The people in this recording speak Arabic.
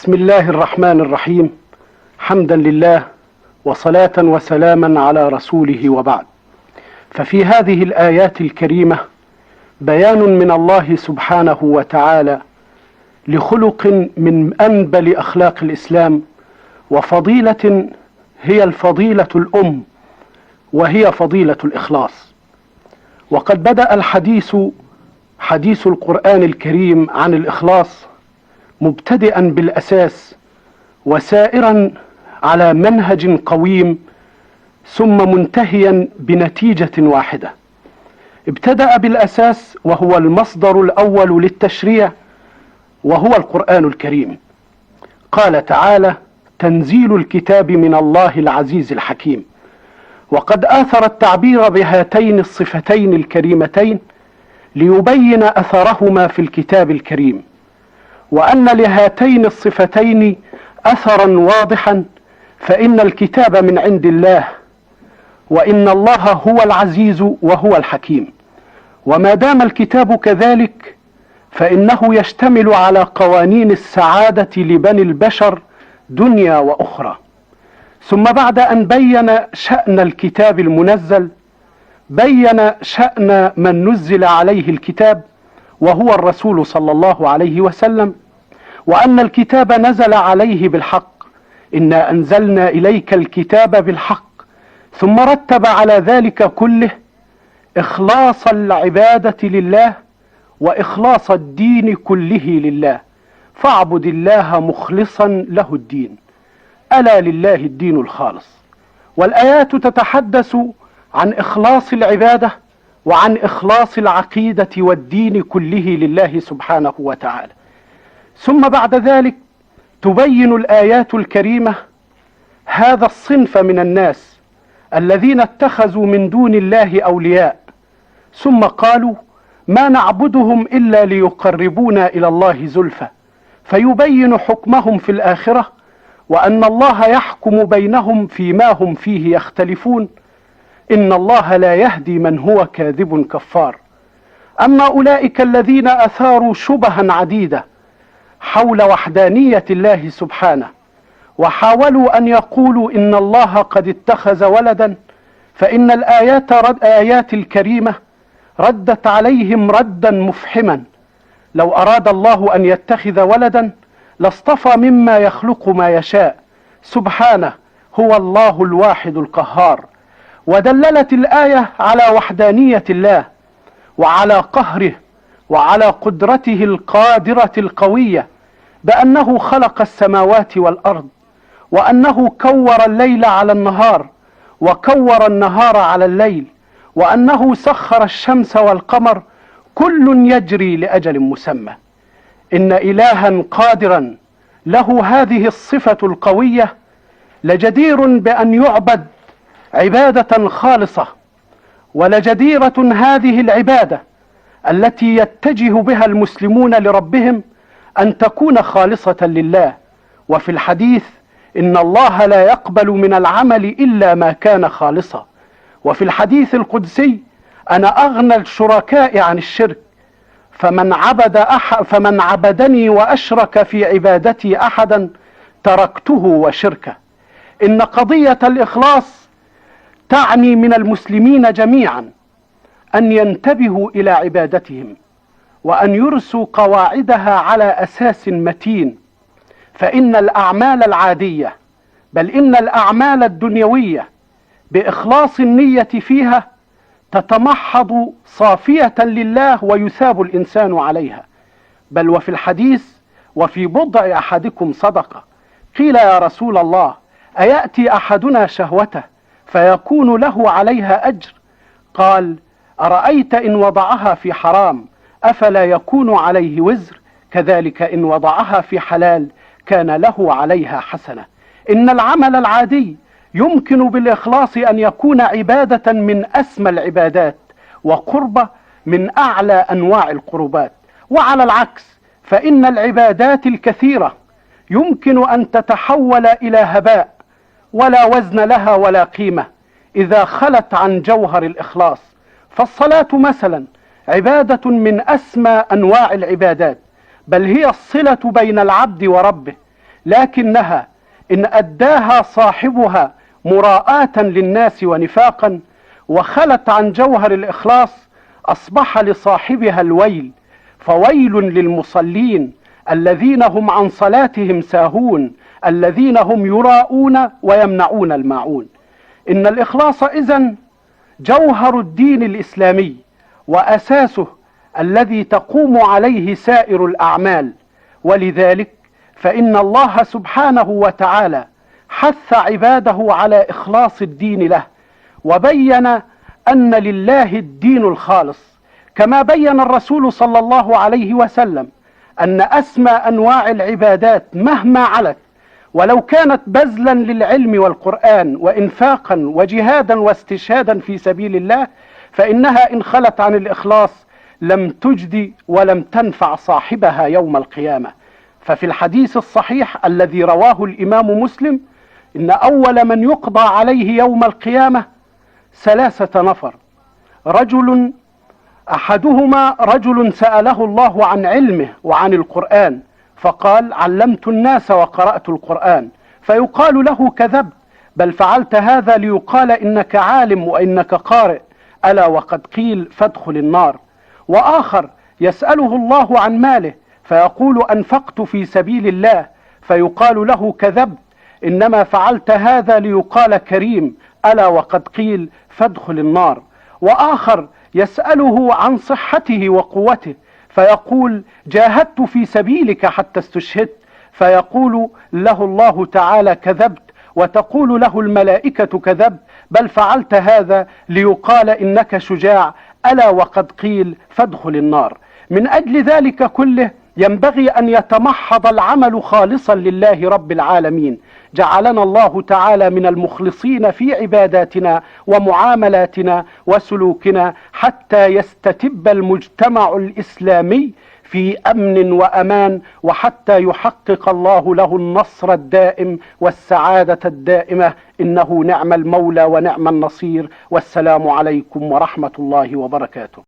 بسم الله الرحمن الرحيم. حمدا لله وصلاة وسلاما على رسوله وبعد. ففي هذه الآيات الكريمة بيان من الله سبحانه وتعالى لخلق من أنبل أخلاق الإسلام، وفضيلة هي الفضيلة الأم، وهي فضيلة الإخلاص. وقد بدأ حديث القرآن الكريم عن الإخلاص مبتدئا بالأساس وسائرا على منهج قويم، ثم منتهيا بنتيجة واحدة. ابتدأ بالأساس وهو المصدر الأول للتشريع، وهو القرآن الكريم. قال تعالى: تنزيل الكتاب من الله العزيز الحكيم. وقد آثر التعبير بهاتين الصفتين الكريمتين ليبين أثرهما في الكتاب الكريم، وأن لهاتين الصفتين أثرا واضحا، فإن الكتاب من عند الله، وإن الله هو العزيز وهو الحكيم. وما دام الكتاب كذلك فإنه يشتمل على قوانين السعادة لبني البشر دنيا وأخرى. ثم بعد أن بين شأن الكتاب المنزل، بين شأن من نزل عليه الكتاب وهو الرسول صلى الله عليه وسلم، وأن الكتاب نزل عليه بالحق، إنا أنزلنا إليك الكتاب بالحق. ثم رتب على ذلك كله إخلاص العبادة لله وإخلاص الدين كله لله، فاعبد الله مخلصا له الدين، ألا لله الدين الخالص. والآيات تتحدث عن إخلاص العبادة وعن إخلاص العقيدة والدين كله لله سبحانه وتعالى. ثم بعد ذلك تبين الآيات الكريمة هذا الصنف من الناس الذين اتخذوا من دون الله أولياء، ثم قالوا: ما نعبدهم إلا ليقربونا إلى الله زلفى، فيبين حكمهم في الآخرة، وأن الله يحكم بينهم فيما هم فيه يختلفون، إن الله لا يهدي من هو كاذب كفار. أما أولئك الذين أثاروا شبها عديدة حول وحدانية الله سبحانه، وحاولوا أن يقولوا إن الله قد اتخذ ولدا، فإن الآيات الكريمة ردت عليهم ردا مفحما. لو أراد الله أن يتخذ ولدا لاصطفى مما يخلق ما يشاء، سبحانه هو الله الواحد القهار. ودللت الآية على وحدانية الله وعلى قهره وعلى قدرته القادرة القوية، بأنه خلق السماوات والأرض، وأنه كور الليل على النهار وكور النهار على الليل، وأنه سخر الشمس والقمر كل يجري لأجل مسمى. إن إلها قادرا له هذه الصفة القوية لجدير بأن يعبد عبادة خالصة، ولجديرة هذه العبادة التي يتجه بها المسلمون لربهم أن تكون خالصة لله. وفي الحديث: إن الله لا يقبل من العمل إلا ما كان خالصا. وفي الحديث القدسي: أنا أغنى الشركاء عن الشرك، فمن عبدني وأشرك في عبادتي أحدا تركته وشركه. إن قضية الإخلاص تعني من المسلمين جميعا أن ينتبهوا إلى عبادتهم، وأن يرسوا قواعدها على أساس متين. فإن الأعمال العادية، بل إن الأعمال الدنيوية بإخلاص النية فيها تتمحض صافية لله ويثاب الإنسان عليها. بل وفي الحديث: وفي بضع أحدكم صدقة. قيل: يا رسول الله، أيأتي أحدنا شهوته فيكون له عليها أجر؟ قال: أرأيت إن وضعها في حرام أفلا يكون عليه وزر؟ كذلك إن وضعها في حلال كان له عليها حسنة. إن العمل العادي يمكن بالإخلاص أن يكون عبادة من أسمى العبادات، وقربة من أعلى أنواع القربات. وعلى العكس، فإن العبادات الكثيرة يمكن أن تتحول إلى هباء ولا وزن لها ولا قيمة إذا خلت عن جوهر الإخلاص. فالصلاة مثلا عبادة من أسمى أنواع العبادات، بل هي الصلة بين العبد وربه، لكنها إن أداها صاحبها مراءة للناس ونفاقا وخلت عن جوهر الإخلاص أصبح لصاحبها الويل، فويل للمصلين الذين هم عن صلاتهم ساهون، الذين هم يراءون ويمنعون الماعون. إن الإخلاص إذن جوهر الدين الإسلامي وأساسه الذي تقوم عليه سائر الأعمال، ولذلك فإن الله سبحانه وتعالى حث عباده على إخلاص الدين له، وبين أن لله الدين الخالص، كما بين الرسول صلى الله عليه وسلم أن أسمى أنواع العبادات مهما علت ولو كانت بذلا للعلم والقرآن وإنفاقا وجهادا واستشهادا في سبيل الله، فإنها إن خلت عن الإخلاص لم تجدي ولم تنفع صاحبها يوم القيامة. ففي الحديث الصحيح الذي رواه الإمام مسلم إن أول من يقضى عليه يوم القيامة 3 نفر: أحدهما رجل سأله الله عن علمه وعن القرآن فقال: علمت الناس وقرأت القرآن، فيقال له: كذبت، بل فعلت هذا ليقال إنك عالم وإنك قارئ، ألا وقد قيل فادخل النار. وآخر يسأله الله عن ماله فيقول: أنفقت في سبيل الله، فيقال له: كذبت، إنما فعلت هذا ليقال كريم، ألا وقد قيل فادخل النار. وآخر يسأله عن صحته وقوته فيقول: جاهدت في سبيلك حتى استشهدت، فيقول له الله تعالى: كذبت، وتقول له الملائكة: كذبت، بل فعلت هذا ليقال إنك شجاع، ألا وقد قيل فادخل النار. من أجل ذلك كله ينبغي أن يتمحض العمل خالصا لله رب العالمين. جعلنا الله تعالى من المخلصين في عباداتنا ومعاملاتنا وسلوكنا حتى يستتب المجتمع الإسلامي في أمن وأمان، وحتى يحقق الله له النصر الدائم والسعادة الدائمة، إنه نعم المولى ونعم النصير. والسلام عليكم ورحمة الله وبركاته.